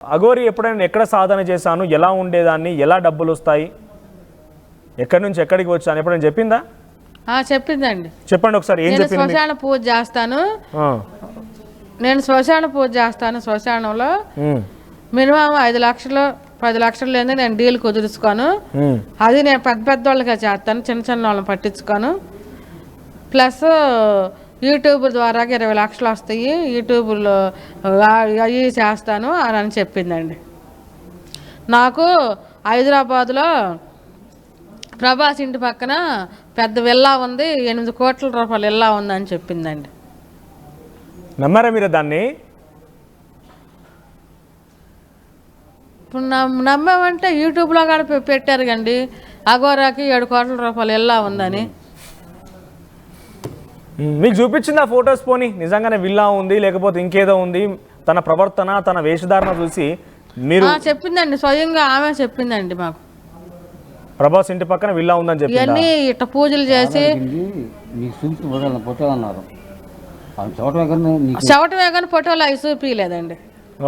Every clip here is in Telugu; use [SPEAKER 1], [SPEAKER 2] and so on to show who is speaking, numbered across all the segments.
[SPEAKER 1] అఘోరి ఎప్పుడైనా ఎక్కడ సాధన చేశాను, ఎలా ఉండేదాన్ని, ఎలా డబ్బులు వస్తాయి, ఎక్కడి నుంచి ఎక్కడికి వచ్చాను ఎప్పుడైనా చెప్పిందా?
[SPEAKER 2] చెప్పిందండి.
[SPEAKER 1] చెప్పండి ఒకసారి. ఏం చెప్పింది?
[SPEAKER 2] శ్మశాన పూజ చేస్తాను, నేను శ్మశాన పూజ చేస్తాను. శ్మశానంలో మినిమం 5 లక్షలు 10 లక్షలు లేదు నేను డీల్ కుదుర్చుకోను. అది నేను పెద్ద పెద్ద వాళ్ళగా చేస్తాను, చిన్న చిన్న వాళ్ళని పట్టించుకోను. ప్లస్ యూట్యూబ్ ద్వారా 20 లక్షలు వస్తాయి, యూట్యూబ్లో అవి చేస్తాను అని చెప్పిందండి. నాకు హైదరాబాద్లో ప్రభాస్ ఇంటి పక్కన పెద్ద విల్లా ఉంది, 8 కోట్ల రూపాయల విల్లా ఉందని చెప్పిందండి.
[SPEAKER 1] నమ్మారా మీరు దాన్ని?
[SPEAKER 2] ఇప్పుడు నమ్మామంటే యూట్యూబ్లో కూడా పెట్టారు కండి, అఘోరాకి 7 కోట్ల రూపాయల విల్లా ఉందని.
[SPEAKER 1] మీకు చూపించింది ఆ ఫొటోస్? పోనీ నిజంగానే విల్లా ఉంది లేకపోతే ఇంకేదో ఉంది, తన ప్రవర్తన తన వేషధారణ చూసి మీరు?
[SPEAKER 2] చెప్పిందండి, స్వయంగా ఆమె చెప్పిందండి. మాకు
[SPEAKER 1] ప్రభాస్ ఇంటి పక్కన విల్లా ఉందని చెప్పి
[SPEAKER 2] ఇవన్నీ ఇట్ట పూజలు చేసి చవటమే కానీ ఫోటోలు అవి చూపించలేదండి.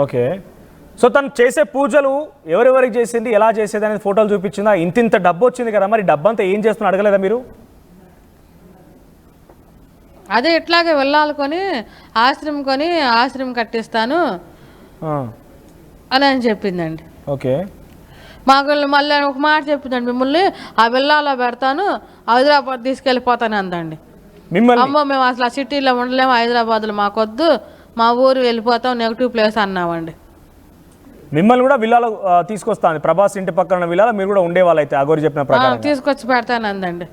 [SPEAKER 1] ఓకే. సో తను చేసే పూజలు ఎవరెవరికి చేసింది, ఎలా చేసేది అనేది ఫోటోలు చూపించిందా? ఇంత డబ్బు వచ్చింది కదా, మరి డబ్బు అంతా ఏం చేస్తున్నా అడగలేదా మీరు?
[SPEAKER 2] అదే ఇట్లాగే వెళ్ళాలకొని ఆశ్రమం కట్టిస్తాను అని చెప్పిందండి.
[SPEAKER 1] ఓకే.
[SPEAKER 2] మాకు మళ్ళీ ఒక మాట చెప్పిందండి, మిమ్మల్ని ఆ విల్లాలో పెడతాను, హైదరాబాద్ తీసుకెళ్ళిపోతాను అందండి. అమ్మో మేము అసలు ఆ సిటీలో ఉండలేము, హైదరాబాద్లో మాకొద్దు, మా ఊరు వెళ్ళిపోతాం, నెగిటివ్ ప్లేస్ అన్నామండి.
[SPEAKER 1] మిమ్మల్ని కూడా విల్లాలో తీసుకొస్తాను, ప్రభాస్ ఇంటి పక్కన విల్లాలో మీరు కూడా ఉండేవాళ్ళు అయితే అఘోరి చెప్పిన ప్రకారం
[SPEAKER 2] తీసుకొచ్చి పెడతాను అందండి.